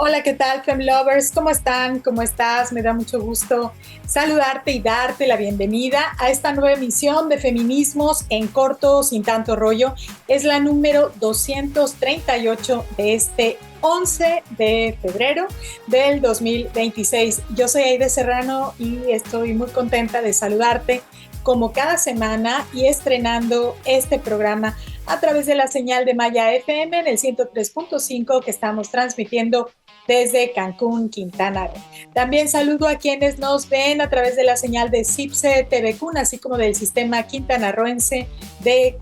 Hola, ¿qué tal, Fem Lovers? ¿Cómo están? ¿Cómo estás? Me da mucho gusto saludarte y darte la bienvenida a esta nueva emisión de Feminismos en Corto, sin tanto rollo. Es la número 238 de este 11 de febrero del 2026. Yo soy Aide Serrano y estoy muy contenta de saludarte como cada semana y estrenando este programa a través de la señal de Maya FM en el 103.5 que estamos transmitiendo desde Cancún, Quintana Roo. También saludo a quienes nos ven a través de la señal de CIPSE TV Cun, así como del sistema quintanarroense de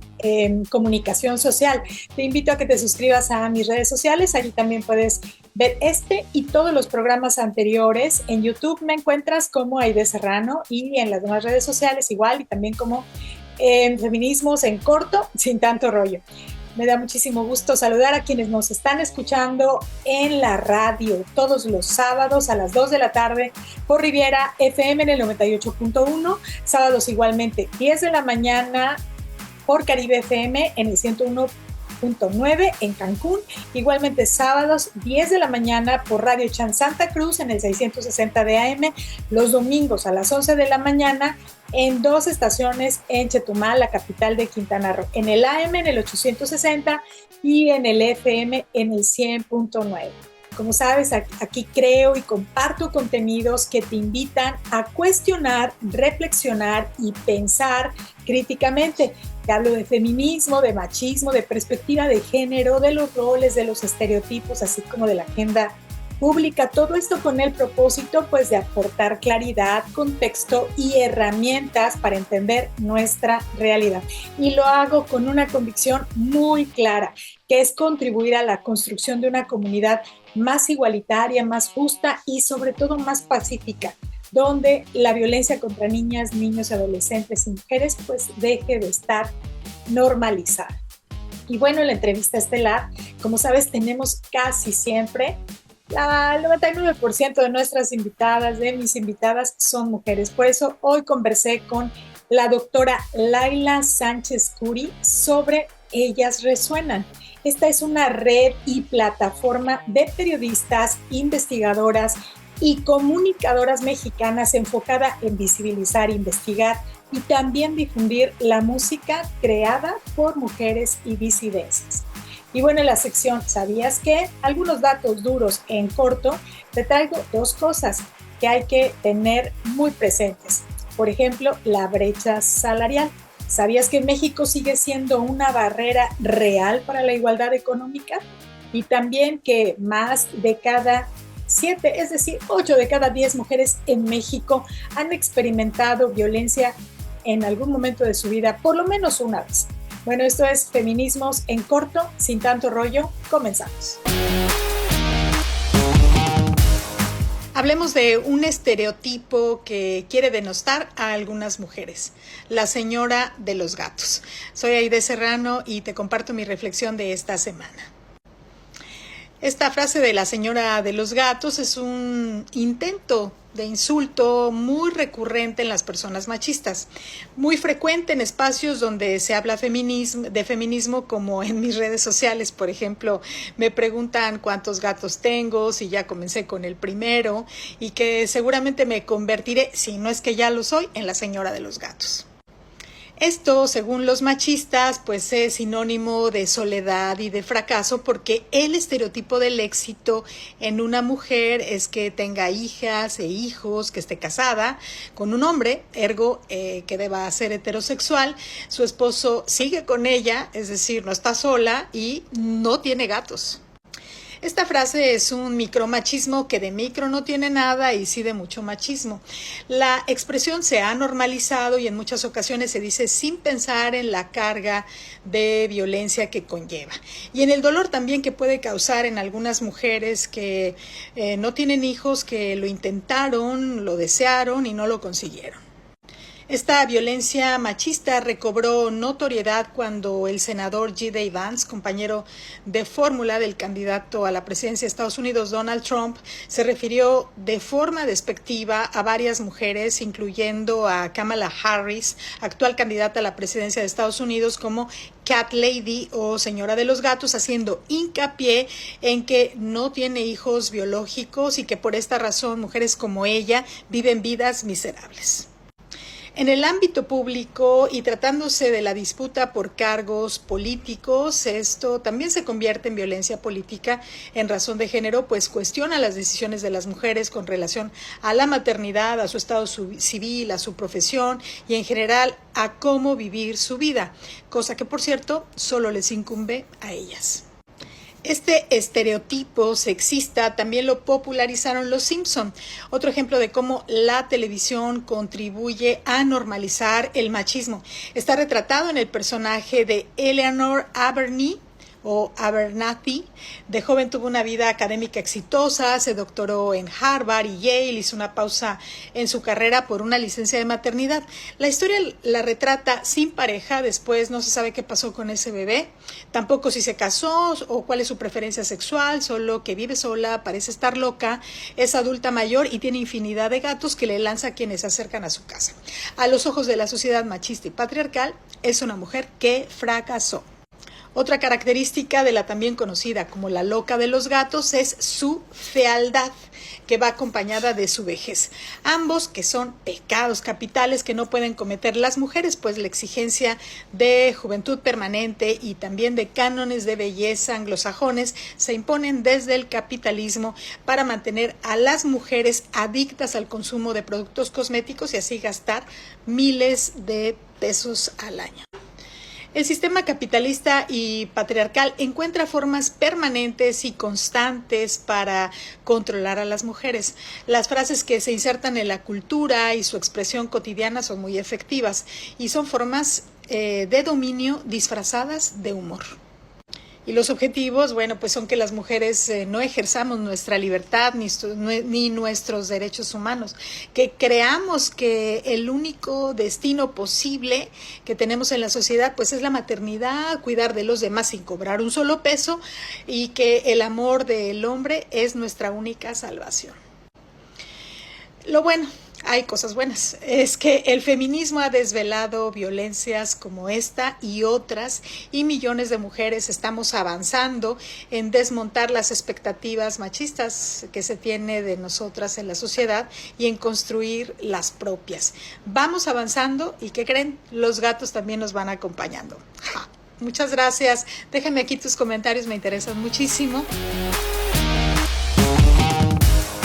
comunicación social. Te invito a que te suscribas a mis redes sociales, allí también puedes ver este y todos los programas anteriores. En YouTube me encuentras como Aide Serrano y en las demás redes sociales igual, y también como Feminismos en Corto, sin tanto rollo. Me da muchísimo gusto saludar a quienes nos están escuchando en la radio todos los sábados a las 2 de la tarde por Riviera FM en el 98.1, sábados igualmente 10 de la mañana por Caribe FM en el 101.9 en Cancún, igualmente sábados 10 de la mañana por Radio Chan Santa Cruz en el 660 de AM, los domingos a las 11 de la mañana en dos estaciones en Chetumal, la capital de Quintana Roo, en el AM en el 860 y en el FM en el 100.9. Como sabes, aquí creo y comparto contenidos que te invitan a cuestionar, reflexionar y pensar críticamente. Te hablo de feminismo, de machismo, de perspectiva de género, de los roles, de los estereotipos, así como de la agenda pública. Todo esto con el propósito, pues, de aportar claridad, contexto y herramientas para entender nuestra realidad. Y lo hago con una convicción muy clara, que es contribuir a la construcción de una comunidad más igualitaria, más justa y sobre todo más pacífica, donde la violencia contra niñas, niños, adolescentes y mujeres pues deje de estar normalizada. Y bueno, en la entrevista estelar, como sabes, tenemos casi siempre el 99% de nuestras invitadas, de mis invitadas, son mujeres. Por eso hoy conversé con la doctora Laila Sánchez Curi sobre Ellas Resuenan. Esta es una red y plataforma de periodistas, investigadoras y comunicadoras mexicanas enfocada en visibilizar, investigar y también difundir la música creada por mujeres y disidencias. Y bueno, en la sección ¿Sabías qué? Algunos datos duros en corto, te traigo dos cosas que hay que tener muy presentes. Por ejemplo, la brecha salarial. ¿Sabías que México sigue siendo una barrera real para la igualdad económica? Y también que más de cada 7, es decir, 8 de cada 10 mujeres en México han experimentado violencia en algún momento de su vida, por lo menos una vez. Bueno, esto es Feminismos en Corto, sin tanto rollo. Comenzamos. Hablemos de un estereotipo que quiere denostar a algunas mujeres, la señora de los gatos. Soy Aide Serrano y te comparto mi reflexión de esta semana. Esta frase de la señora de los gatos es un intento de insulto muy recurrente en las personas machistas, muy frecuente en espacios donde se habla de feminismo, como en mis redes sociales. Por ejemplo, me preguntan cuántos gatos tengo, si ya comencé con el primero, y que seguramente me convertiré, si no es que ya lo soy, en la señora de los gatos. Esto, según los machistas, pues es sinónimo de soledad y de fracaso, porque el estereotipo del éxito en una mujer es que tenga hijas e hijos, que esté casada con un hombre, ergo que deba ser heterosexual, su esposo sigue con ella, es decir, no está sola y no tiene gatos. Esta frase es un micromachismo que de micro no tiene nada y sí de mucho machismo. La expresión se ha normalizado y en muchas ocasiones se dice sin pensar en la carga de violencia que conlleva y en el dolor también que puede causar en algunas mujeres que no tienen hijos, que lo intentaron, lo desearon y no lo consiguieron. Esta violencia machista recobró notoriedad cuando el senador J.D. Vance, compañero de fórmula del candidato a la presidencia de Estados Unidos, Donald Trump, se refirió de forma despectiva a varias mujeres, incluyendo a Kamala Harris, actual candidata a la presidencia de Estados Unidos, como Cat Lady o Señora de los Gatos, haciendo hincapié en que no tiene hijos biológicos y que por esta razón mujeres como ella viven vidas miserables. En el ámbito público y tratándose de la disputa por cargos políticos, esto también se convierte en violencia política en razón de género, pues cuestiona las decisiones de las mujeres con relación a la maternidad, a su estado civil, a su profesión y en general a cómo vivir su vida, cosa que por cierto solo les incumbe a ellas. Este estereotipo sexista también lo popularizaron los Simpson, otro ejemplo de cómo la televisión contribuye a normalizar el machismo. Está retratado en el personaje de Eleanor Abernathy. De joven tuvo una vida académica exitosa, se doctoró en Harvard y Yale, hizo una pausa en su carrera por una licencia de maternidad. La historia la retrata sin pareja, después no se sabe qué pasó con ese bebé, tampoco si se casó o cuál es su preferencia sexual, solo que vive sola, parece estar loca, es adulta mayor y tiene infinidad de gatos que le lanza a quienes se acercan a su casa. A los ojos de la sociedad machista y patriarcal, es una mujer que fracasó. Otra característica de la también conocida como la loca de los gatos es su fealdad, que va acompañada de su vejez. Ambos que son pecados capitales que no pueden cometer las mujeres, pues la exigencia de juventud permanente y también de cánones de belleza anglosajones se imponen desde el capitalismo para mantener a las mujeres adictas al consumo de productos cosméticos y así gastar miles de pesos al año. El sistema capitalista y patriarcal encuentra formas permanentes y constantes para controlar a las mujeres. Las frases que se insertan en la cultura y su expresión cotidiana son muy efectivas y son formas de dominio disfrazadas de humor. Y los objetivos, bueno, pues son que las mujeres no ejerzamos nuestra libertad ni nuestros derechos humanos, que creamos que el único destino posible que tenemos en la sociedad pues es la maternidad, cuidar de los demás sin cobrar un solo peso y que el amor del hombre es nuestra única salvación. Lo bueno, hay cosas buenas, es que el feminismo ha desvelado violencias como esta y otras y millones de mujeres estamos avanzando en desmontar las expectativas machistas que se tiene de nosotras en la sociedad y en construir las propias. Vamos avanzando y ¿qué creen? Los gatos también nos van acompañando. ¡Ja! Muchas gracias, déjame aquí tus comentarios, me interesan muchísimo.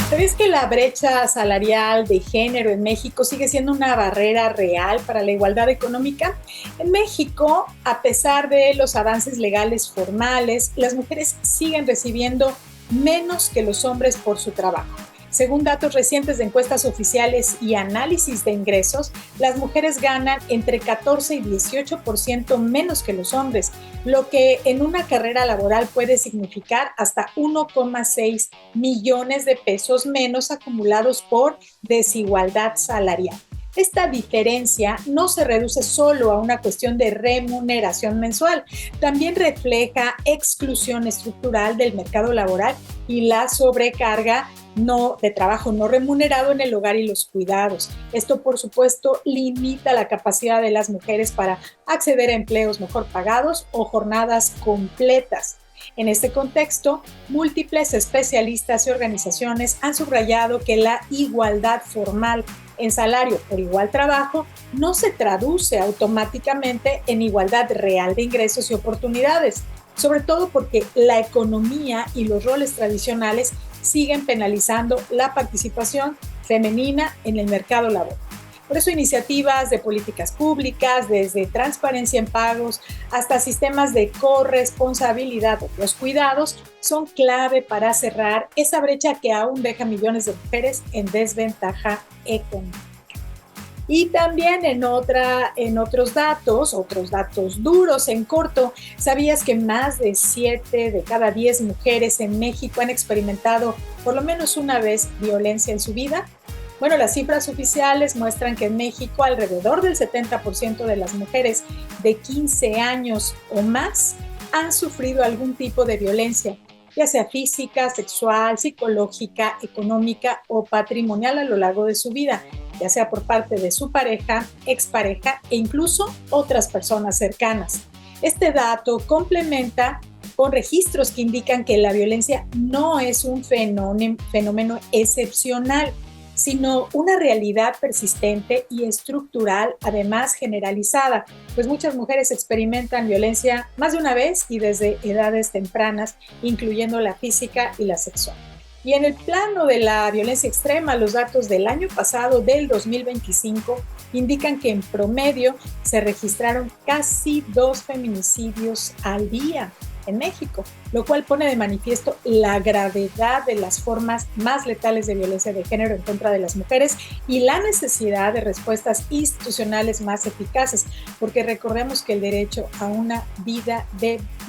¿Sabes que la brecha salarial de género en México sigue siendo una barrera real para la igualdad económica? En México, a pesar de los avances legales formales, las mujeres siguen recibiendo menos que los hombres por su trabajo. Según datos recientes de encuestas oficiales y análisis de ingresos, las mujeres ganan entre 14 y 18% menos que los hombres, lo que en una carrera laboral puede significar hasta 1,6 millones de pesos menos acumulados por desigualdad salarial. Esta diferencia no se reduce solo a una cuestión de remuneración mensual, también refleja exclusión estructural del mercado laboral y la sobrecarga de trabajo no remunerado en el hogar y los cuidados. Esto, por supuesto, limita la capacidad de las mujeres para acceder a empleos mejor pagados o jornadas completas. En este contexto, múltiples especialistas y organizaciones han subrayado que la igualdad formal en salario por igual trabajo no se traduce automáticamente en igualdad real de ingresos y oportunidades, sobre todo porque la economía y los roles tradicionales siguen penalizando la participación femenina en el mercado laboral. Por eso iniciativas de políticas públicas, desde transparencia en pagos hasta sistemas de corresponsabilidad de los cuidados, son clave para cerrar esa brecha que aún deja millones de mujeres en desventaja económica. Y también en otros datos duros en corto, ¿sabías que más de 7 de cada 10 mujeres en México han experimentado por lo menos una vez violencia en su vida? Bueno, las cifras oficiales muestran que en México alrededor del 70% de las mujeres de 15 años o más han sufrido algún tipo de violencia, ya sea física, sexual, psicológica, económica o patrimonial a lo largo de su vida, ya sea por parte de su pareja, expareja e incluso otras personas cercanas. Este dato complementa con registros que indican que la violencia no es un fenómeno excepcional, sino una realidad persistente y estructural, además generalizada, pues muchas mujeres experimentan violencia más de una vez y desde edades tempranas, incluyendo la física y la sexual. Y en el plano de la violencia extrema, los datos del año pasado, del 2025, indican que en promedio se registraron casi 2 feminicidios al día en México, lo cual pone de manifiesto la gravedad de las formas más letales de violencia de género en contra de las mujeres y la necesidad de respuestas institucionales más eficaces, porque recordemos que el derecho a una vida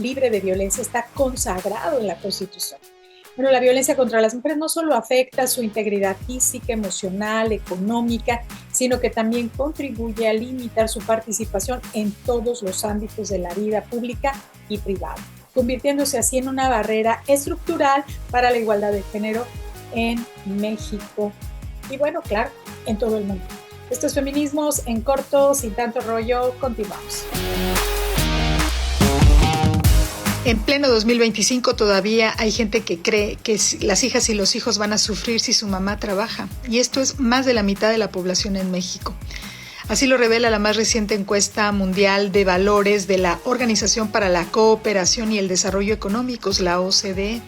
libre de violencia está consagrado en la Constitución. Bueno, la violencia contra las mujeres no solo afecta su integridad física, emocional, económica, sino que también contribuye a limitar su participación en todos los ámbitos de la vida pública y privada, convirtiéndose así en una barrera estructural para la igualdad de género en México y bueno, claro, en todo el mundo. Estos feminismos en corto, sin tanto rollo, continuamos. En pleno 2025 todavía hay gente que cree que las hijas y los hijos van a sufrir si su mamá trabaja, y esto es más de la mitad de la población en México. Así lo revela la más reciente encuesta mundial de valores de la Organización para la Cooperación y el Desarrollo Económicos, la OCDE.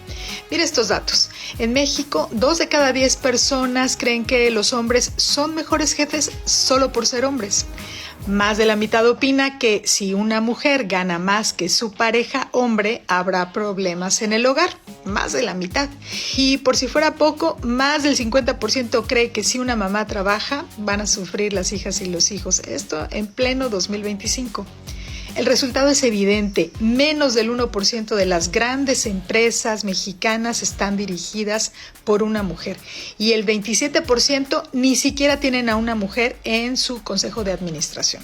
Mira estos datos. En México, 2 de cada 10 personas creen que los hombres son mejores jefes solo por ser hombres. Más de la mitad opina que si una mujer gana más que su pareja hombre, habrá problemas en el hogar. Más de la mitad. Y por si fuera poco, más del 50% cree que si una mamá trabaja, van a sufrir las hijas y los hijos. Esto en pleno 2025. El resultado es evidente. Menos del 1% de las grandes empresas mexicanas están dirigidas por una mujer. Y el 27% ni siquiera tienen a una mujer en su consejo de administración.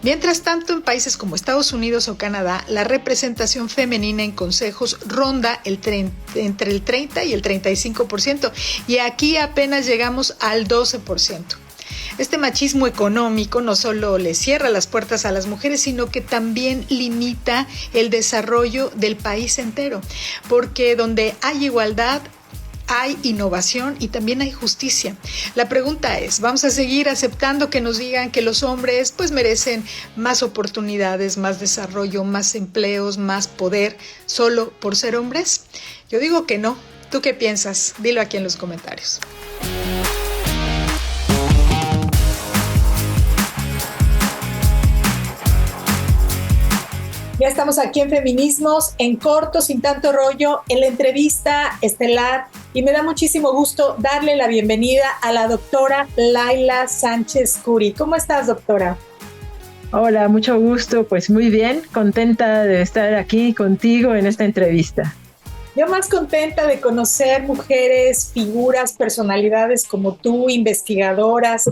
Mientras tanto, en países como Estados Unidos o Canadá, la representación femenina en consejos ronda entre el 30 y el 35%, y aquí apenas llegamos al 12%. Este machismo económico no solo le cierra las puertas a las mujeres, sino que también limita el desarrollo del país entero, porque donde hay igualdad, hay innovación y también hay justicia. La pregunta es, ¿vamos a seguir aceptando que nos digan que los hombres pues merecen más oportunidades, más desarrollo, más empleos, más poder solo por ser hombres? Yo digo que no. ¿Tú qué piensas? Dilo aquí en los comentarios. Ya estamos aquí en Feminismos, en corto, sin tanto rollo, en la entrevista estelar, y me da muchísimo gusto darle la bienvenida a la doctora Laila Sánchez Curi. ¿Cómo estás, doctora? Hola, mucho gusto, pues muy bien, contenta de estar aquí contigo en esta entrevista. Yo más contenta de conocer mujeres, figuras, personalidades como tú, investigadoras,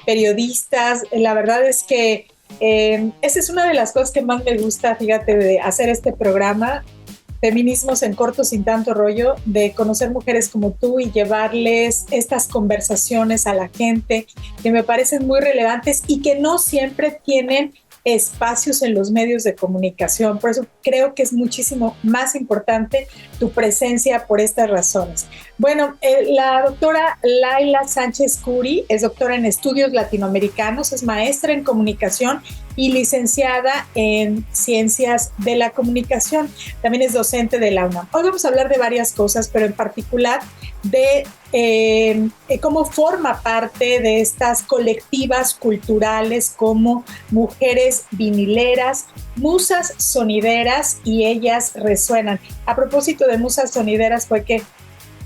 periodistas. La verdad es que esa es una de las cosas que más me gusta, fíjate, de hacer este programa, Feminismos en corto, sin tanto rollo, de conocer mujeres como tú y llevarles estas conversaciones a la gente que me parecen muy relevantes y que no siempre tienen espacios en los medios de comunicación. Por eso creo que es muchísimo más importante tu presencia por estas razones. Bueno, la doctora Laila Sánchez Curi es doctora en estudios latinoamericanos, es maestra en comunicación y licenciada en ciencias de la comunicación. También es docente de la UNAM. Hoy vamos a hablar de varias cosas, pero en particular de cómo forma parte de estas colectivas culturales como Mujeres Vinileras, Musas Sonideras y Ellas Resuenan. A propósito de Musas Sonideras, fue que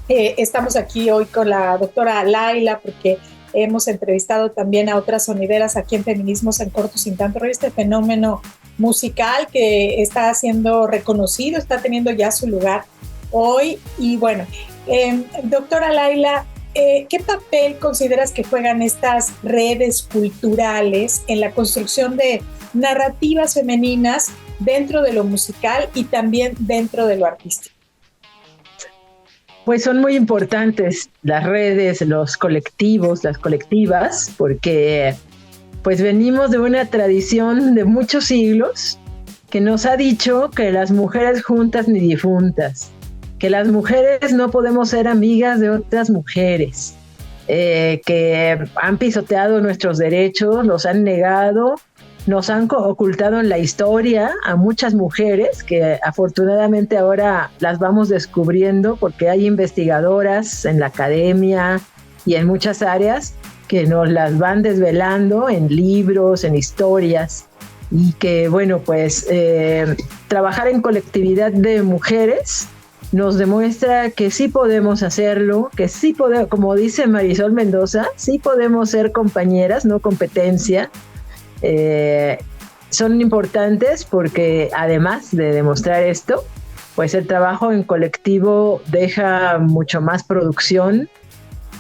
estamos aquí hoy con la doctora Laila porque hemos entrevistado también a otras sonideras aquí en Feminismos en corto, sin tanto rollo, este fenómeno musical que está siendo reconocido, está teniendo ya su lugar hoy. Y bueno, doctora Laila, ¿qué papel consideras que juegan estas redes culturales en la construcción de narrativas femeninas dentro de lo musical y también dentro de lo artístico? Pues son muy importantes las redes, los colectivos, las colectivas, porque pues venimos de una tradición de muchos siglos que nos ha dicho que las mujeres juntas ni difuntas, que las mujeres no podemos ser amigas de otras mujeres, que han pisoteado nuestros derechos, los han negado, nos han ocultado en la historia a muchas mujeres que afortunadamente ahora las vamos descubriendo porque hay investigadoras en la academia y en muchas áreas que nos las van desvelando en libros, en historias, y que bueno, pues trabajar en colectividad de mujeres nos demuestra que sí podemos hacerlo, que sí podemos, como dice Marisol Mendoza, sí podemos ser compañeras, no competencia. Son importantes porque además de demostrar esto, pues el trabajo en colectivo deja mucho más producción,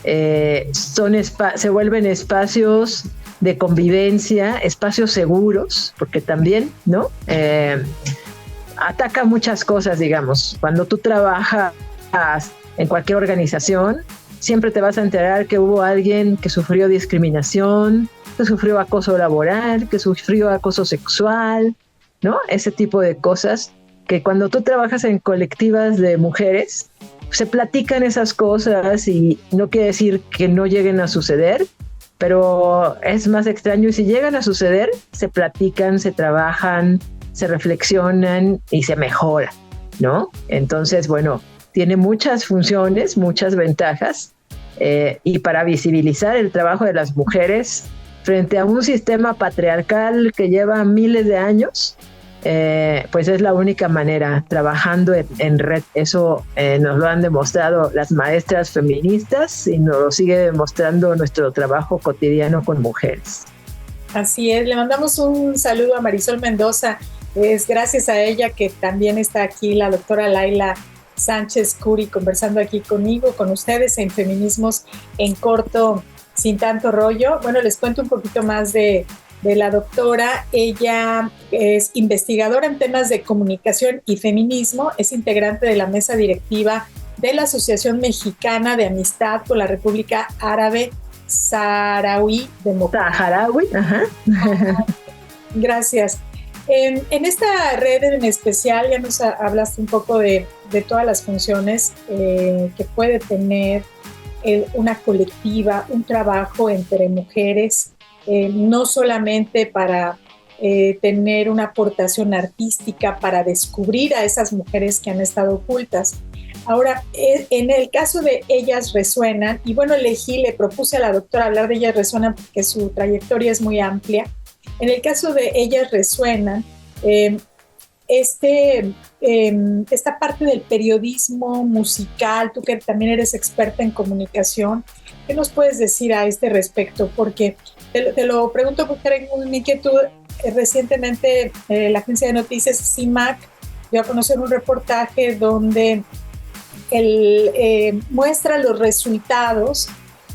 se vuelven espacios de convivencia, espacios seguros, porque también, ¿no? Ataca muchas cosas, digamos. Cuando tú trabajas en cualquier organización, siempre te vas a enterar que hubo alguien que sufrió discriminación, que sufrió acoso laboral, que sufrió acoso sexual, ¿no? Ese tipo de cosas que cuando tú trabajas en colectivas de mujeres, se platican esas cosas y no quiere decir que no lleguen a suceder, pero es más extraño y si llegan a suceder, se platican, se trabajan, se reflexionan y se mejora, ¿no? Entonces, bueno, tiene muchas funciones, muchas ventajas y para visibilizar el trabajo de las mujeres frente a un sistema patriarcal que lleva miles de años, pues es la única manera, trabajando en red. Eso nos lo han demostrado las maestras feministas y nos lo sigue demostrando nuestro trabajo cotidiano con mujeres. Así es, le mandamos un saludo a Marisol Mendoza. Es gracias a ella que también está aquí la doctora Laila Sánchez Curi conversando aquí conmigo, con ustedes en Feminismos en Corto, Sin Tanto Rollo. Bueno, les cuento un poquito más de la doctora. Ella es investigadora en temas de comunicación y feminismo, es integrante de la mesa directiva de la Asociación Mexicana de Amistad con la República Árabe Saharaui Democrática. Saharaui, ajá. Gracias. En esta red en especial ya nos hablaste un poco de todas las funciones que puede tener una colectiva, un trabajo entre mujeres, no solamente para tener una aportación artística, para descubrir a esas mujeres que han estado ocultas. Ahora, en el caso de Ellas Resuenan, y bueno, le propuse a la doctora hablar de Ellas Resuenan porque su trayectoria es muy amplia. En el caso de Ellas Resuenan, esta parte del periodismo musical, tú que también eres experta en comunicación, ¿qué nos puedes decir a este respecto? Porque te lo pregunto porque tengo una inquietud. Recientemente la agencia de noticias CIMAC dio a conocer un reportaje donde muestra los resultados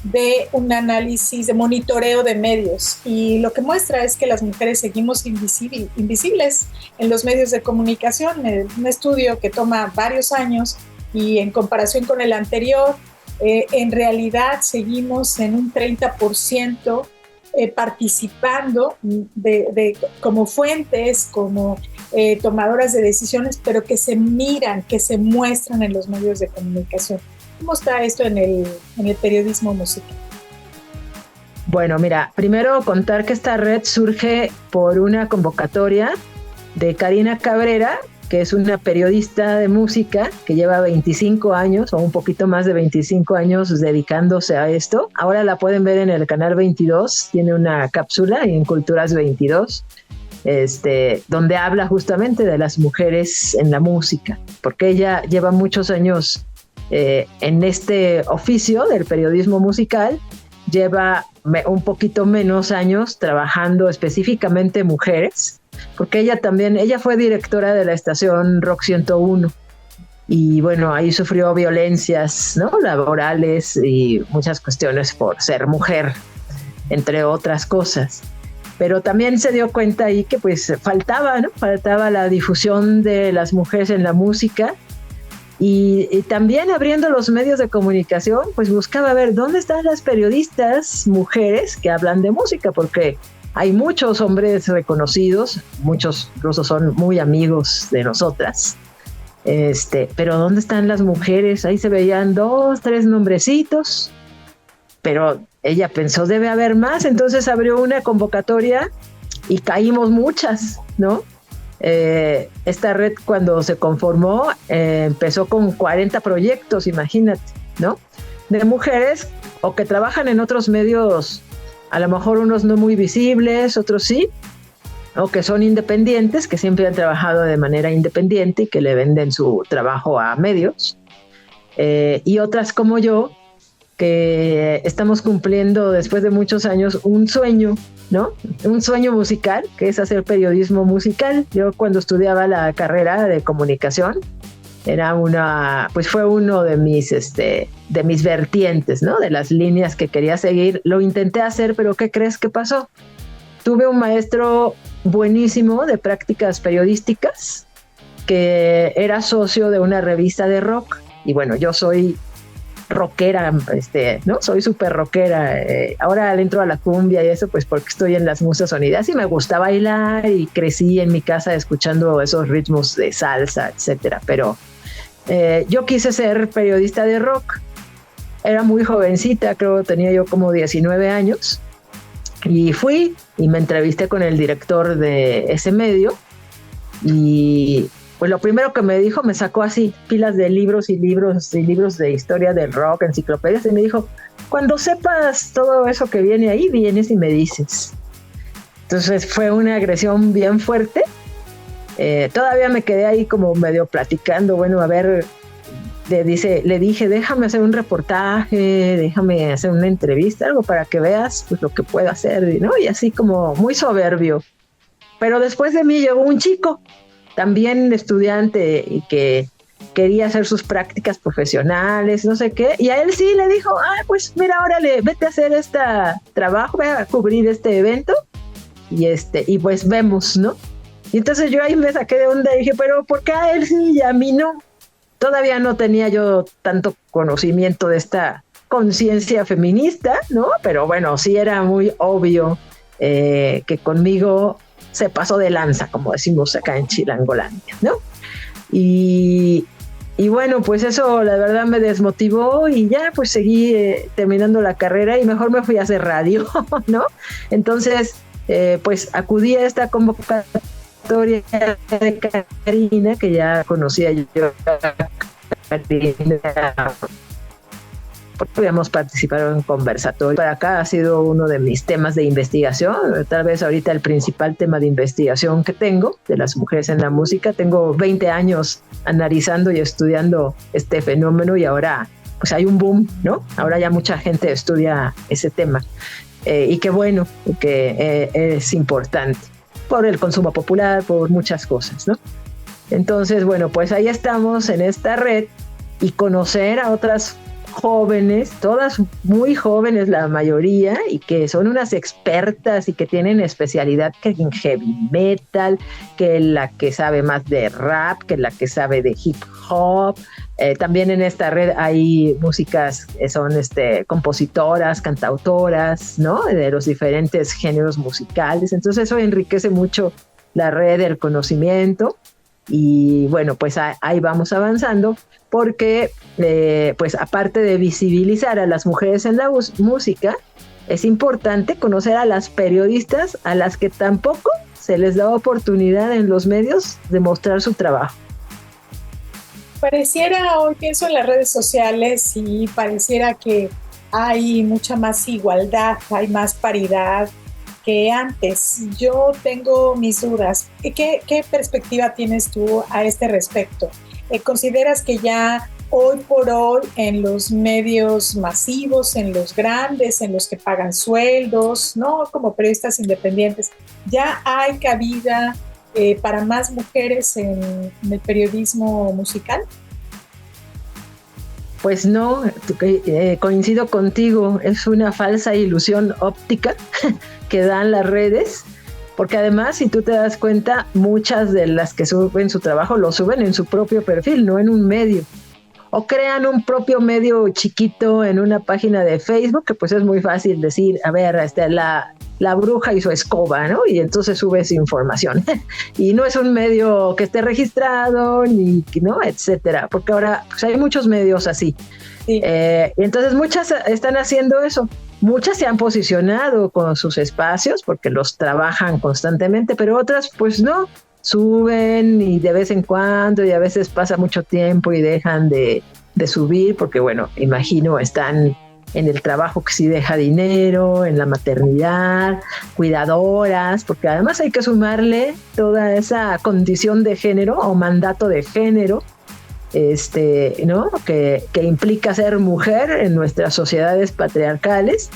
de un análisis de monitoreo de medios, y lo que muestra es que las mujeres seguimos invisibles en los medios de comunicación. Un estudio que toma varios años y en comparación con el anterior, en realidad seguimos en un 30% participando como fuentes, como tomadoras de decisiones, pero que se miran, que se muestran en los medios de comunicación. ¿Cómo está esto en el periodismo musical? Bueno, mira, primero contar que esta red surge por una convocatoria de Karina Cabrera, que es una periodista de música que lleva 25 años o un poquito más de 25 años dedicándose a esto. Ahora la pueden ver en el canal 22, tiene una cápsula en Culturas 22, donde habla justamente de las mujeres en la música, porque ella lleva muchos años en este oficio del periodismo musical, lleva un poquito menos años trabajando específicamente mujeres, porque ella fue directora de la estación Rock 101 y bueno, ahí sufrió violencias, ¿no?, laborales y muchas cuestiones por ser mujer, entre otras cosas. Pero también se dio cuenta ahí que pues faltaba, ¿no?, faltaba la difusión de las mujeres en la música, y también abriendo los medios de comunicación, pues buscaba ver dónde están las periodistas mujeres que hablan de música, porque hay muchos hombres reconocidos, muchos incluso son muy amigos de nosotras, pero ¿dónde están las mujeres? Ahí se veían 2, 3 nombrecitos, pero ella pensó debe haber más, entonces abrió una convocatoria y caímos muchas, ¿no? Esta red, cuando se conformó, empezó con 40 proyectos, imagínate, ¿no?, de mujeres o que trabajan en otros medios, a lo mejor unos no muy visibles, otros sí, o que son independientes, que siempre han trabajado de manera independiente y que le venden su trabajo a medios, y otras como yo, que estamos cumpliendo después de muchos años un sueño, ¿no? Un sueño musical, que es hacer periodismo musical. Yo cuando estudiaba la carrera de comunicación, fue uno de mis vertientes, ¿no?, de las líneas que quería seguir. Lo intenté hacer, pero ¿qué crees que pasó? Tuve un maestro buenísimo de prácticas periodísticas que era socio de una revista de rock, y bueno, yo soy rockera, ¿no? Soy súper rockera. Ahora le entro a la cumbia y eso, pues porque estoy en las Musas Unidas y me gusta bailar y crecí en mi casa escuchando esos ritmos de salsa, etcétera. Pero yo quise ser periodista de rock. Era muy jovencita, creo tenía yo como 19 años. Y fui y me entrevisté con el director de ese medio y pues lo primero que me dijo, me sacó así pilas de libros y libros y libros de historia del rock, enciclopedias, y me dijo, cuando sepas todo eso que viene ahí, vienes y me dices. Entonces fue una agresión bien fuerte. Todavía me quedé ahí como medio platicando, bueno, a ver, le dije, déjame hacer un reportaje, déjame hacer una entrevista, algo para que veas pues lo que puedo hacer, ¿no? Y así como muy soberbio. Pero después de mí llegó un chico, también estudiante, y que quería hacer sus prácticas profesionales, no sé qué, y a él sí le dijo, pues mira, órale, vete a hacer este trabajo, ve a cubrir este evento, y pues vemos, ¿no? Y entonces yo ahí me saqué de onda y dije, pero ¿por qué a él sí y a mí no? Todavía no tenía yo tanto conocimiento de esta conciencia feminista, ¿no? Pero bueno, sí era muy obvio que conmigo se pasó de lanza, como decimos acá en Chilangolandia, ¿no? Y bueno, pues eso la verdad me desmotivó y ya pues seguí terminando la carrera y mejor me fui a hacer radio, ¿no? Entonces, pues acudí a esta convocatoria de Karina, que ya conocía yo a Karina, porque habíamos participado en conversatorio. Para acá ha sido uno de mis temas de investigación, tal vez ahorita el principal tema de investigación que tengo de las mujeres en la música. Tengo 20 años analizando y estudiando este fenómeno y ahora pues hay un boom, ¿no? Ahora ya mucha gente estudia ese tema y qué bueno, que es importante por el consumo popular, por muchas cosas, ¿no? Entonces, bueno, pues ahí estamos en esta red y conocer a otras jóvenes, todas muy jóvenes la mayoría, y que son unas expertas y que tienen especialidad que en heavy metal, que la que sabe más de rap, que la que sabe de hip hop. También en esta red hay músicas que son compositoras, cantautoras, ¿no? De los diferentes géneros musicales. Entonces eso enriquece mucho la red del conocimiento. Y bueno, pues ahí vamos avanzando, porque pues aparte de visibilizar a las mujeres en la música, es importante conocer a las periodistas a las que tampoco se les da oportunidad en los medios de mostrar su trabajo. Pareciera, hoy pienso en las redes sociales y pareciera que hay mucha más igualdad, hay más paridad que antes. Yo tengo mis dudas. ¿Qué perspectiva tienes tú a este respecto? ¿Consideras que ya hoy por hoy en los medios masivos, en los grandes, en los que pagan sueldos, ¿no?, como periodistas independientes, ya hay cabida para más mujeres en el periodismo musical? Pues no, coincido contigo, es una falsa ilusión óptica que dan las redes, porque además, si tú te das cuenta, muchas de las que suben su trabajo lo suben en su propio perfil, no en un medio. O crean un propio medio chiquito en una página de Facebook, que pues es muy fácil decir, a ver, la bruja y su escoba, ¿no? Y entonces subes información. Y no es un medio que esté registrado, ni, ¿no? Etcétera. Porque ahora pues, hay muchos medios así. Sí. Y entonces muchas están haciendo eso. Muchas se han posicionado con sus espacios porque los trabajan constantemente, pero otras pues no. Suben y de vez en cuando y a veces pasa mucho tiempo y dejan de subir porque, bueno, imagino están en el trabajo que sí deja dinero, en la maternidad, cuidadoras, porque además hay que sumarle toda esa condición de género o mandato de género, ¿no? Que implica ser mujer en nuestras sociedades patriarcales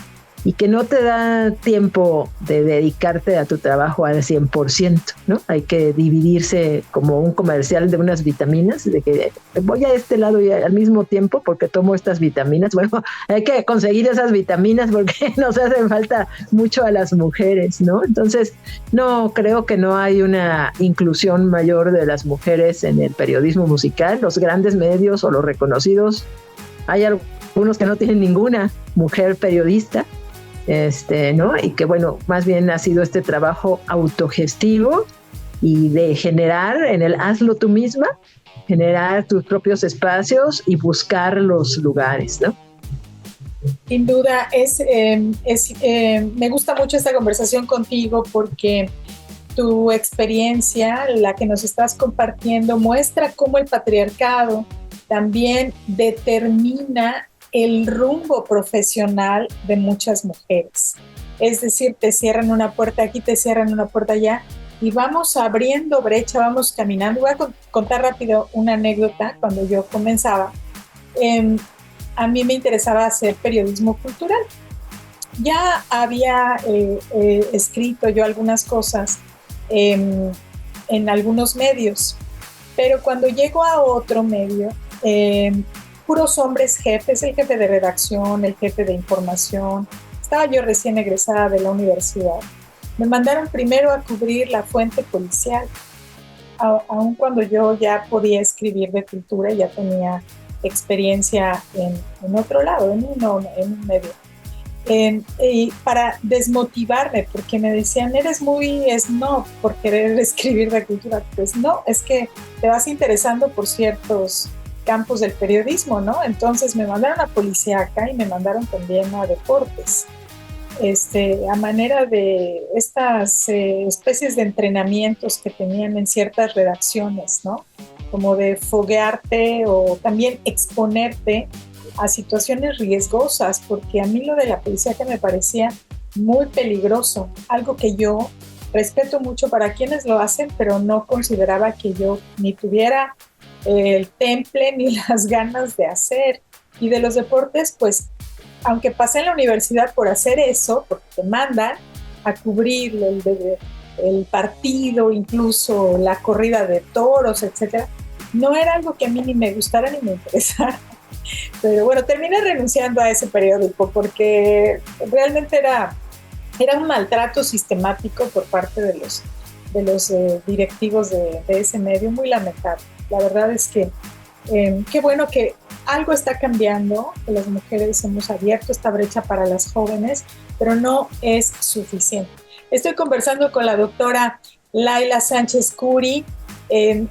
y que no te da tiempo de dedicarte a tu trabajo al 100%, ¿no? Hay que dividirse como un comercial de unas vitaminas, de que voy a este lado y al mismo tiempo porque tomo estas vitaminas. Bueno, hay que conseguir esas vitaminas porque nos hacen falta mucho a las mujeres, ¿no? Entonces, no, creo que no hay una inclusión mayor de las mujeres en el periodismo musical. Los grandes medios o los reconocidos, hay algunos que no tienen ninguna mujer periodista, ¿no? Y que bueno, más bien ha sido este trabajo autogestivo y de generar en el hazlo tú misma, generar tus propios espacios y buscar los lugares, ¿no? Sin duda, me gusta mucho esta conversación contigo porque tu experiencia, la que nos estás compartiendo, muestra cómo el patriarcado también determina el rumbo profesional de muchas mujeres. Es decir, te cierran una puerta aquí, te cierran una puerta allá y vamos abriendo brecha, vamos caminando. Voy a contar rápido una anécdota. Cuando yo comenzaba, a mí me interesaba hacer periodismo cultural. Ya había escrito yo algunas cosas en algunos medios, pero cuando llego a otro medio, puros hombres jefes, el jefe de redacción, el jefe de información. Estaba yo recién egresada de la universidad. Me mandaron primero a cubrir la fuente policial, aun cuando yo ya podía escribir de cultura y ya tenía experiencia en otro lado, en un medio. Y para desmotivarme, porque me decían, eres muy snob por querer escribir de cultura. Pues no, es que te vas interesando por ciertos campos del periodismo, ¿no? Entonces me mandaron a policíaca y me mandaron también a deportes, a manera de estas especies de entrenamientos que tenían en ciertas redacciones, ¿no? Como de foguearte o también exponerte a situaciones riesgosas, porque a mí lo de la policíaca me parecía muy peligroso, algo que yo respeto mucho para quienes lo hacen, pero no consideraba que yo ni tuviera el temple ni las ganas de hacer. Y de los deportes, pues, aunque pasé en la universidad por hacer eso, porque te mandan a cubrir el partido, incluso la corrida de toros, etcétera, no era algo que a mí ni me gustara ni me interesara. Pero bueno, terminé renunciando a ese periódico porque realmente era un maltrato sistemático por parte de los directivos de ese medio, muy lamentable. La verdad es que qué bueno que algo está cambiando, que las mujeres hemos abierto esta brecha para las jóvenes, pero no es suficiente. Estoy conversando con la doctora Laila Sánchez Curi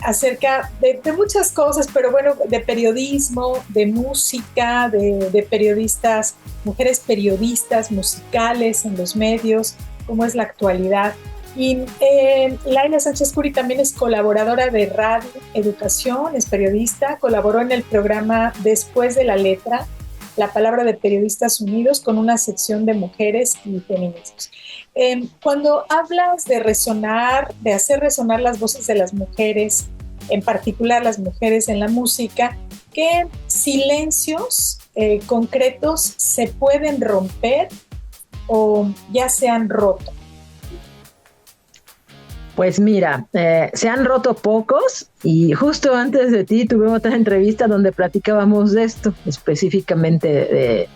acerca de muchas cosas, pero bueno, de periodismo, de música, de periodistas, mujeres periodistas musicales en los medios, cómo es la actualidad. Y Laila Sánchez Curi también es colaboradora de Radio Educación, es periodista, colaboró en el programa Después de la Letra, la palabra de Periodistas Unidos, con una sección de mujeres y feminismos. Cuando hablas de resonar, de hacer resonar las voces de las mujeres, en particular las mujeres en la música, ¿qué silencios concretos se pueden romper o ya se han roto? Pues mira, se han roto pocos y justo antes de ti tuve otra entrevista donde platicábamos de esto, específicamente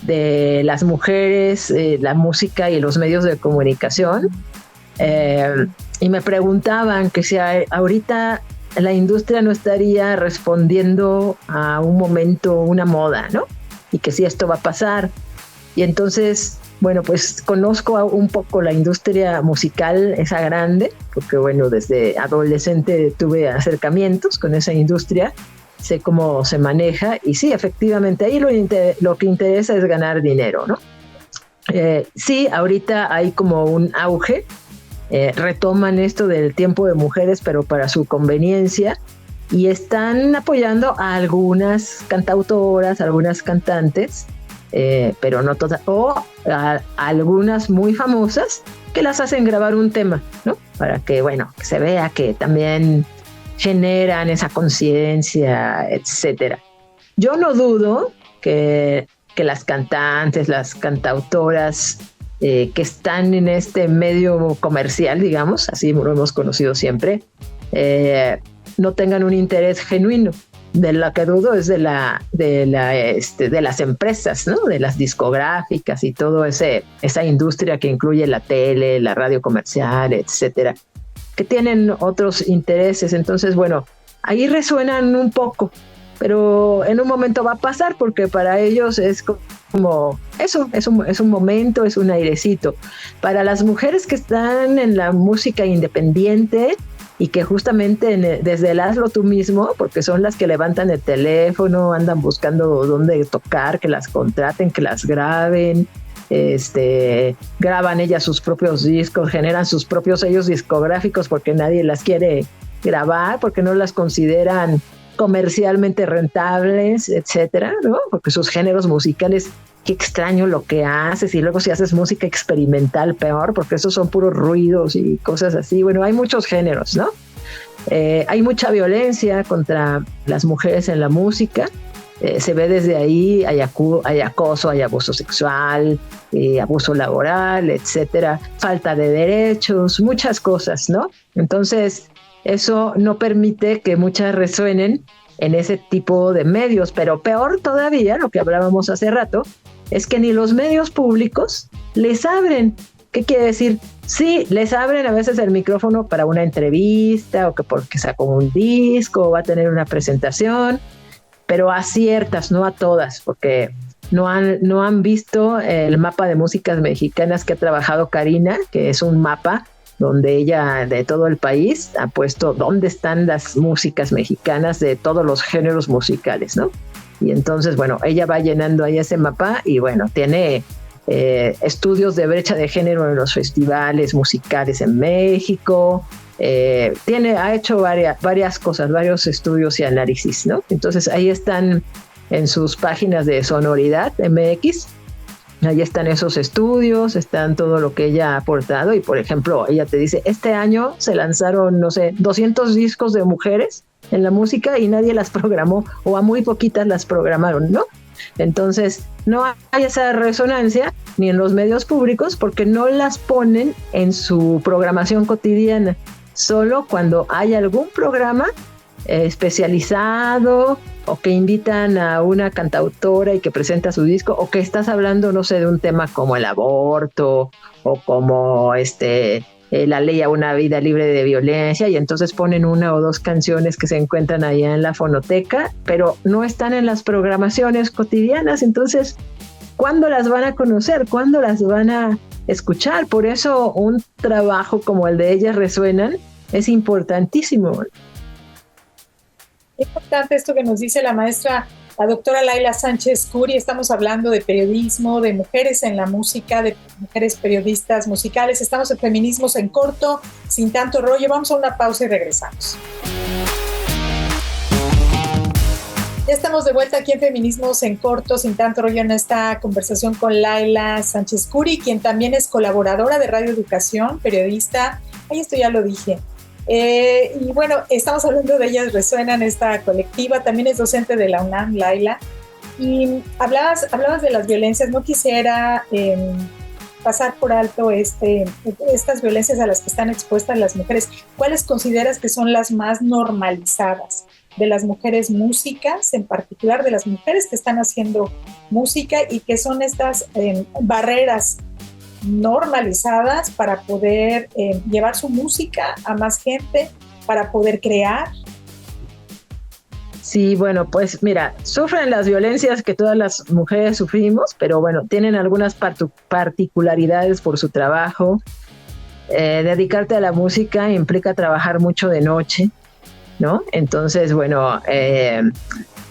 de las mujeres, la música y los medios de comunicación. Y me preguntaban que si ahorita la industria no estaría respondiendo a un momento, una moda, ¿no? Y que si esto va a pasar. Y entonces, bueno, pues conozco un poco la industria musical, esa grande, porque bueno, desde adolescente tuve acercamientos con esa industria, sé cómo se maneja y sí, efectivamente, ahí lo que interesa es ganar dinero, ¿no? Sí, ahorita hay como un auge, retoman esto del tiempo de mujeres, pero para su conveniencia, y están apoyando a algunas cantautoras, algunas cantantes, pero no todas, o a algunas muy famosas que las hacen grabar un tema, ¿no? Para que, bueno, que se vea que también generan esa conciencia, etcétera. Yo no dudo que las cantantes, las cantautoras que están en este medio comercial, digamos, así lo hemos conocido siempre, no tengan un interés genuino. De lo que dudo es de las empresas, ¿no? De las discográficas y todo esa industria que incluye la tele, la radio comercial, etcétera, que tienen otros intereses. Entonces, bueno, ahí resuenan un poco, pero en un momento va a pasar porque para ellos es como eso, es un momento, es un airecito. Para las mujeres que están en la música independiente y que justamente desde el hazlo tú mismo, porque son las que levantan el teléfono, andan buscando dónde tocar, que las contraten, que las graben, graban ellas sus propios discos, generan sus propios sellos discográficos porque nadie las quiere grabar, porque no las consideran comercialmente rentables, etcétera, ¿no? Porque sus géneros musicales, qué extraño lo que haces, y luego si haces música experimental, peor, porque esos son puros ruidos y cosas así. Bueno, hay muchos géneros, ¿no? Hay mucha violencia contra las mujeres en la música. Se ve desde ahí, hay acoso, hay abuso sexual, abuso laboral, etcétera, falta de derechos, muchas cosas, ¿no? Entonces, eso no permite que muchas resuenen en ese tipo de medios, pero peor todavía, lo que hablábamos hace rato, es que ni los medios públicos les abren. ¿Qué quiere decir? Sí, les abren a veces el micrófono para una entrevista o que porque sacó un disco o va a tener una presentación, pero a ciertas, no a todas, porque no han visto el mapa de músicas mexicanas que ha trabajado Karina, que es un mapa donde ella de todo el país ha puesto dónde están las músicas mexicanas de todos los géneros musicales, ¿no? Y entonces, bueno, ella va llenando ahí ese mapa y bueno, tiene estudios de brecha de género en los festivales musicales en México, ha hecho varias cosas, varios estudios y análisis, ¿no? Entonces ahí están en sus páginas de Sonoridad MX. Ahí están esos estudios, están todo lo que ella ha aportado y, por ejemplo, ella te dice, este año se lanzaron, no sé, 200 discos de mujeres en la música y nadie las programó o a muy poquitas las programaron, ¿no? Entonces, no hay esa resonancia ni en los medios públicos porque no las ponen en su programación cotidiana, solo cuando hay algún programa especializado o que invitan a una cantautora y que presenta su disco o que estás hablando, no sé, de un tema como el aborto o como la ley a una vida libre de violencia y entonces ponen una o dos canciones que se encuentran allá en la fonoteca, pero no están en las programaciones cotidianas. Entonces, ¿cuándo las van a conocer? ¿Cuándo las van a escuchar? Por eso un trabajo como el de Ellas Resuenan es importantísimo. Es importante esto que nos dice la maestra, la doctora Laila Sánchez Curi. Estamos hablando de periodismo, de mujeres en la música, de mujeres periodistas musicales. Estamos en Feminismos en Corto, sin tanto rollo. Vamos a una pausa y regresamos. Ya estamos de vuelta aquí en Feminismos en Corto, sin tanto rollo, en esta conversación con Laila Sánchez Curi, quien también es colaboradora de Radio Educación, periodista. Ahí esto ya lo dije. Y bueno, estamos hablando de Ellas Resuenan, esta colectiva. También es docente de la UNAM, Laila. Y hablabas de las violencias. No quisiera pasar por alto estas violencias a las que están expuestas las mujeres. ¿Cuáles consideras que son las más normalizadas? De las mujeres músicas, en particular de las mujeres que están haciendo música, y que son estas barreras normalizadas para poder llevar su música a más gente, para poder crear. Sí, bueno, pues mira, sufren las violencias que todas las mujeres sufrimos, pero bueno, tienen algunas particularidades por su trabajo. Dedicarte a la música implica trabajar mucho de noche, ¿no? Entonces, bueno,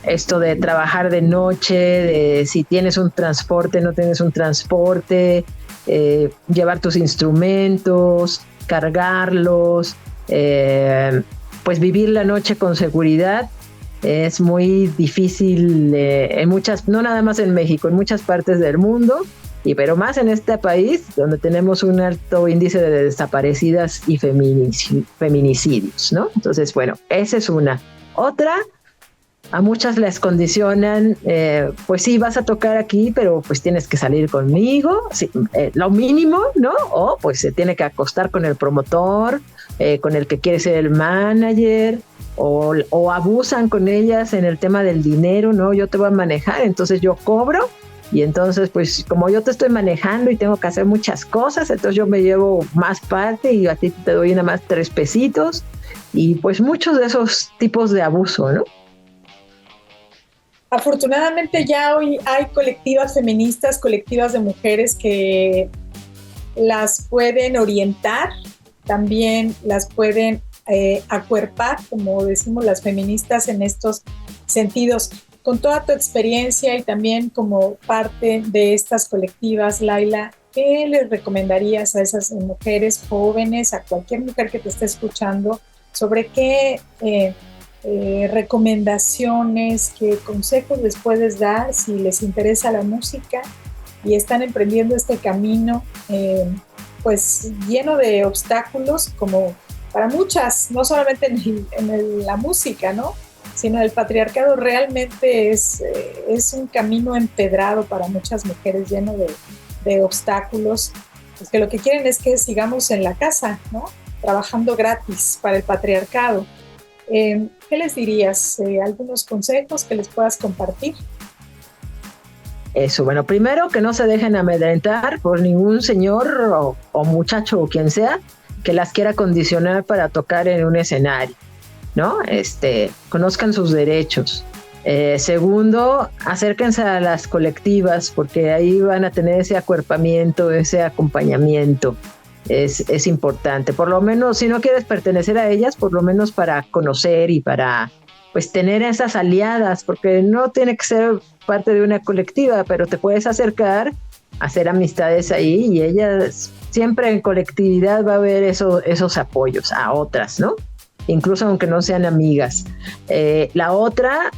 esto de trabajar de noche, de si tienes un transporte, no tienes un transporte, llevar tus instrumentos, cargarlos, pues vivir la noche con seguridad. Es muy difícil en muchas, no nada más en México, en muchas partes del mundo, pero más en este país donde tenemos un alto índice de desaparecidas y feminicidios, ¿no? Entonces, bueno, esa es una. Otra, a muchas les condicionan, pues sí, vas a tocar aquí, pero pues tienes que salir conmigo, sí, lo mínimo, ¿no? O pues se tiene que acostar con el promotor, con el que quiere ser el manager, o abusan con ellas en el tema del dinero, ¿no? Yo te voy a manejar, entonces yo cobro, y entonces pues como yo te estoy manejando y tengo que hacer muchas cosas, entonces yo me llevo más parte y a ti te doy nada más 3 pesitos, y pues muchos de esos tipos de abuso, ¿no? Afortunadamente ya hoy hay colectivas feministas, colectivas de mujeres que las pueden orientar, también las pueden acuerpar, como decimos las feministas, en estos sentidos. Con toda tu experiencia y también como parte de estas colectivas, Laila, ¿qué les recomendarías a esas mujeres jóvenes, a cualquier mujer que te esté escuchando, sobre qué recomendaciones, qué consejos les puedes dar si les interesa la música y están emprendiendo este camino pues lleno de obstáculos, como para muchas, no solamente en la música, ¿no? Sino el patriarcado realmente es un camino empedrado para muchas mujeres, lleno de obstáculos, pues que lo que quieren es que sigamos en la casa, ¿no? Trabajando gratis para el patriarcado. ¿Qué les dirías? ¿Algunos consejos que les puedas compartir? Eso, bueno, primero que no se dejen amedrentar por ningún señor o muchacho o quien sea que las quiera condicionar para tocar en un escenario, ¿no? Conozcan sus derechos. Segundo, acérquense a las colectivas, porque ahí van a tener ese acuerpamiento, ese acompañamiento. Es importante, por lo menos si no quieres pertenecer a ellas, por lo menos para conocer y para pues tener esas aliadas, porque no tiene que ser parte de una colectiva, pero te puedes acercar, hacer amistades ahí, y ellas siempre en colectividad va a haber esos apoyos a otras, ¿no? Incluso aunque no sean amigas. La otra,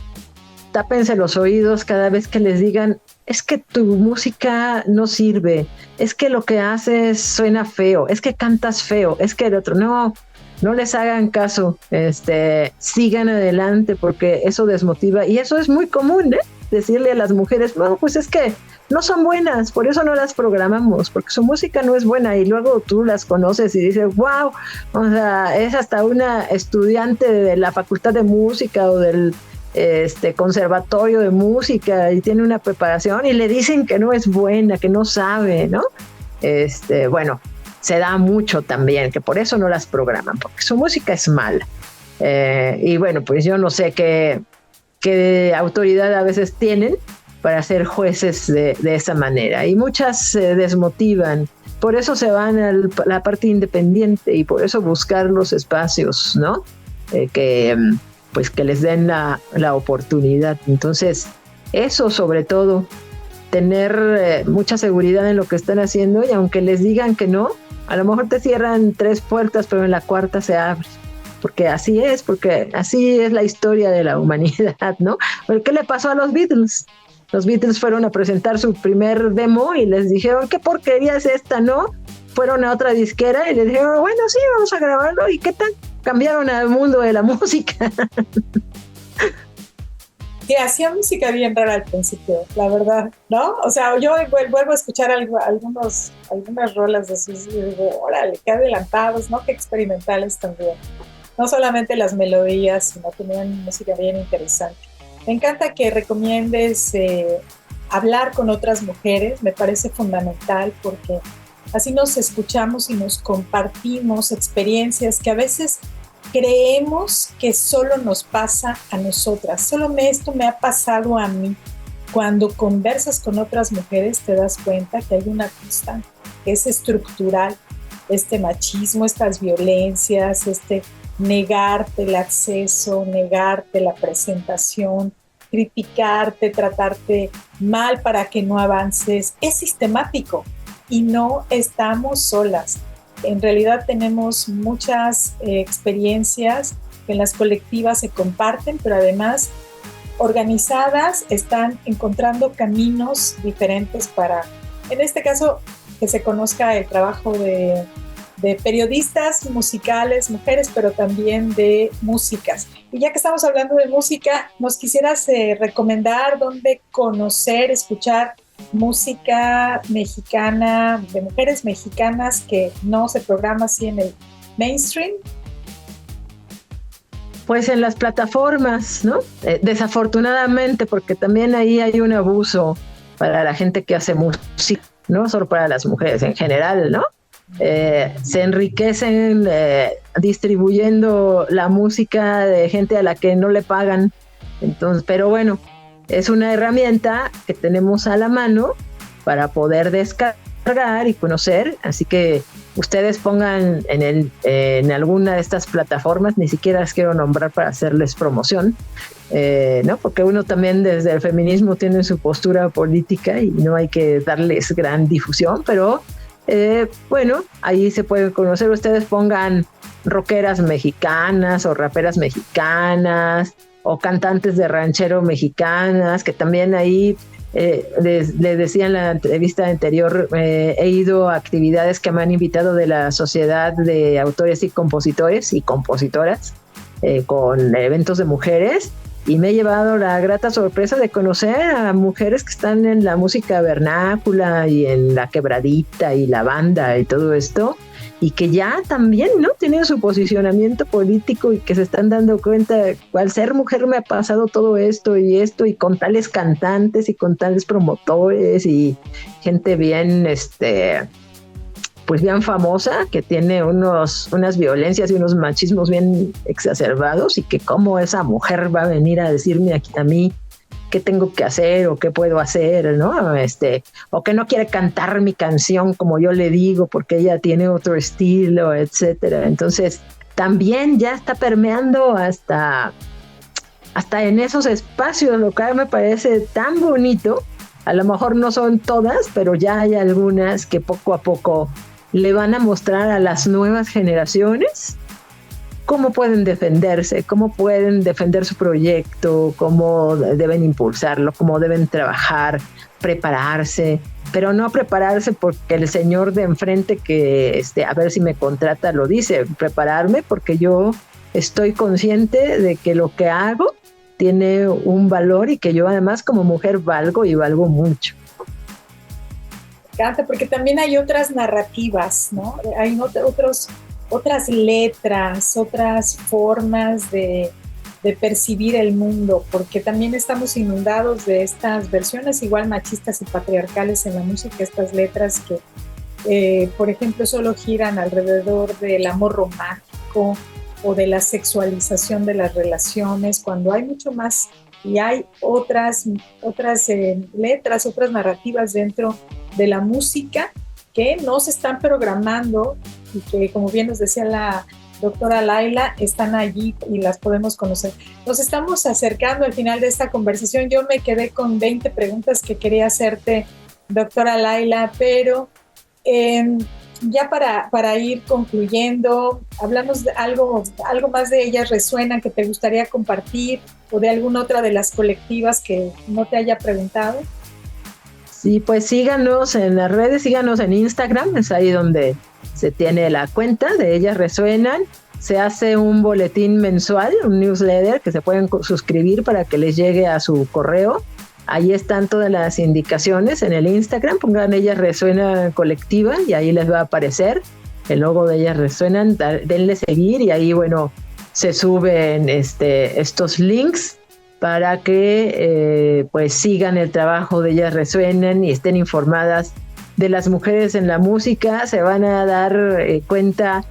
tápense los oídos cada vez que les digan: es que tu música no sirve, es que lo que haces suena feo, es que cantas feo, es que el otro, no les hagan caso, sigan adelante, porque eso desmotiva, y eso es muy común, decirle a las mujeres: no, pues es que no son buenas, por eso no las programamos, porque su música no es buena, y luego tú las conoces y dices: wow, o sea, es hasta una estudiante de la Facultad de Música o del conservatorio de música y tiene una preparación, y le dicen que no es buena, que no sabe, ¿no? Bueno, se da mucho también, que por eso no las programan, porque su música es mala. Y bueno, pues yo no sé qué autoridad a veces tienen para ser jueces de esa manera, y muchas se desmotivan, por eso se van a la parte independiente, y por eso buscar los espacios, ¿no? Que les den la oportunidad. Entonces, eso sobre todo, tener mucha seguridad en lo que están haciendo, y aunque les digan que no, a lo mejor te cierran 3 puertas, pero en la cuarta se abre, porque así es la historia de la humanidad, ¿no? ¿Qué le pasó a los Beatles? Los Beatles fueron a presentar su primer demo y les dijeron: ¿qué porquería es esta, no? Fueron a otra disquera y les dijeron: bueno, sí, vamos a grabarlo, ¿y qué tal? Cambiaron al mundo de la música. Sí, hacía música bien rara al principio, la verdad, ¿no? O sea, yo vuelvo a escuchar algunas rolas de sus y digo, órale, qué adelantados, ¿no? Qué experimentales también. No solamente las melodías, sino tenían música bien interesante. Me encanta que recomiendes hablar con otras mujeres, me parece fundamental porque así nos escuchamos y nos compartimos experiencias que a veces creemos que solo nos pasa a nosotras. Esto me ha pasado a mí. Cuando conversas con otras mujeres te das cuenta que hay una constante, que es estructural, este machismo, estas violencias, negarte el acceso, negarte la presentación, criticarte, tratarte mal para que no avances, es sistemático y no estamos solas. En realidad tenemos muchas experiencias que en las colectivas se comparten, pero además organizadas están encontrando caminos diferentes para, en este caso, que se conozca el trabajo de periodistas musicales, mujeres, pero también de músicas. Y ya que estamos hablando de música, ¿nos quisieras recomendar dónde conocer, escuchar música mexicana, de mujeres mexicanas que no se programa así en el mainstream? Pues en las plataformas, ¿no? Desafortunadamente, porque también ahí hay un abuso para la gente que hace música, no solo para las mujeres en general, ¿no? Se enriquecen distribuyendo la música de gente a la que no le pagan. Entonces, pero bueno, es una herramienta que tenemos a la mano para poder descargar y conocer, así que ustedes pongan en alguna de estas plataformas, ni siquiera las quiero nombrar para hacerles promoción, ¿no? Porque uno también desde el feminismo tiene su postura política y no hay que darles gran difusión, pero bueno, ahí se pueden conocer. Ustedes pongan rockeras mexicanas o raperas mexicanas o cantantes de ranchero mexicanas, que también ahí les decía en la entrevista anterior, he ido a actividades que me han invitado de la Sociedad de Autores y Compositores y Compositoras, con eventos de mujeres, y me he llevado la grata sorpresa de conocer a mujeres que están en la música vernácula y en la quebradita y la banda y todo esto, y que ya también, ¿no?, tienen su posicionamiento político y que se están dando cuenta, al ser mujer me ha pasado todo esto, y con tales cantantes y con tales promotores y gente bien, pues bien famosa, que tiene unas violencias y unos machismos bien exacerbados, y que cómo esa mujer va a venir a decirme a mí qué tengo que hacer o qué puedo hacer, ¿no? O que no quiere cantar mi canción como yo le digo porque ella tiene otro estilo, etcétera. Entonces, también ya está permeando hasta en esos espacios, lo cual me parece tan bonito. A lo mejor no son todas, pero ya hay algunas que poco a poco le van a mostrar a las nuevas generaciones cómo pueden defenderse, cómo pueden defender su proyecto, cómo deben impulsarlo, cómo deben trabajar, prepararse, pero no prepararse porque el señor de enfrente que a ver si me contrata lo dice, prepararme porque yo estoy consciente de que lo que hago tiene un valor y que yo además como mujer valgo y valgo mucho. Porque también hay otras narrativas, ¿no? Hay otras letras, otras formas de percibir el mundo, porque también estamos inundados de estas versiones igual machistas y patriarcales en la música, estas letras que, por ejemplo, solo giran alrededor del amor romántico o de la sexualización de las relaciones, cuando hay mucho más y hay otras letras, otras narrativas dentro de la música que no se están programando y que, como bien nos decía la doctora Laila, están allí y las podemos conocer. Nos estamos acercando al final de esta conversación. Yo me quedé con 20 preguntas que quería hacerte, doctora Laila, pero ya para ir concluyendo, hablamos de algo más de Ellas Resuenan que te gustaría compartir, o de alguna otra de las colectivas que no te haya preguntado. Sí, pues síganos en las redes, síganos en Instagram, es ahí donde se tiene la cuenta de Ellas Resuenan, se hace un boletín mensual, un newsletter que se pueden suscribir para que les llegue a su correo. Ahí están todas las indicaciones en el Instagram, pongan Ellas Resuenan Colectiva y ahí les va a aparecer el logo de Ellas Resuenan, denle seguir y ahí, bueno, se suben estos links para que pues sigan el trabajo de Ellas Resuenan y estén informadas de las mujeres en la música. Se van a dar cuenta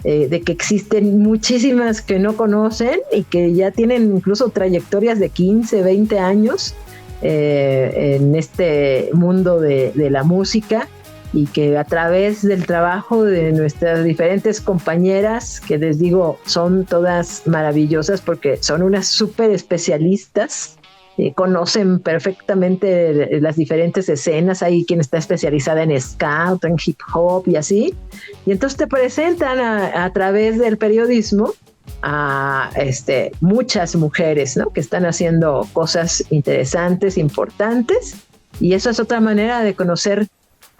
de que existen muchísimas que no conocen y que ya tienen incluso trayectorias de 15, 20 años en este mundo de la música, y que a través del trabajo de nuestras diferentes compañeras, que les digo, son todas maravillosas porque son unas súper especialistas, conocen perfectamente las diferentes escenas. Hay quien está especializada en ska, otra en hip hop y así, y entonces te presentan a través del periodismo a muchas mujeres, ¿no?, que están haciendo cosas interesantes, importantes, y eso es otra manera de conocer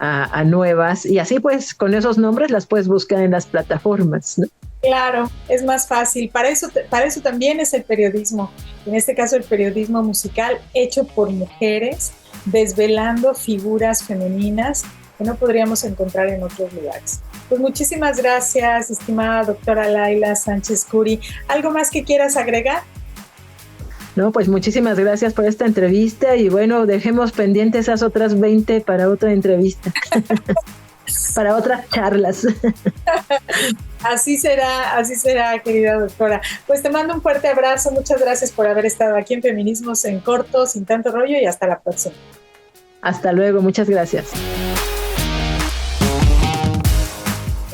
a nuevas, y así pues con esos nombres las puedes buscar en las plataformas, ¿no? Claro, es más fácil. Para eso también es el periodismo. En este caso, el periodismo musical hecho por mujeres, desvelando figuras femeninas que no podríamos encontrar en otros lugares. Pues muchísimas gracias, estimada doctora Laila Sánchez Curi. ¿Algo más que quieras agregar? No, pues muchísimas gracias por esta entrevista y bueno, dejemos pendientes esas otras 20 para otra entrevista, para otras charlas. Así será, querida doctora. Pues te mando un fuerte abrazo, muchas gracias por haber estado aquí en Feminismos en Corto, sin tanto rollo, y hasta la próxima. Hasta luego, muchas gracias.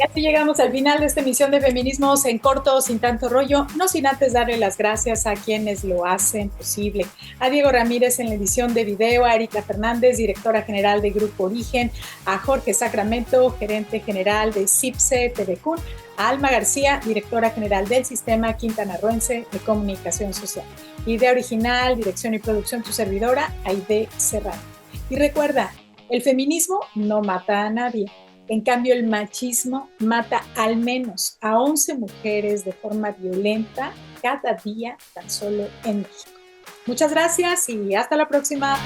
Y así llegamos al final de esta emisión de Feminismos en Corto, sin tanto rollo, no sin antes darle las gracias a quienes lo hacen posible. A Diego Ramírez en la edición de video, a Erika Fernández, directora general de Grupo Origen, a Jorge Sacramento, gerente general de CIPSE TVCUN, a Alma García, directora general del Sistema Quintanarroense de Comunicación Social. Idea original, dirección y producción, tu servidora, Aide Serrano. Y recuerda, el feminismo no mata a nadie. En cambio, el machismo mata al menos a 11 mujeres de forma violenta cada día, tan solo en México. Muchas gracias y hasta la próxima.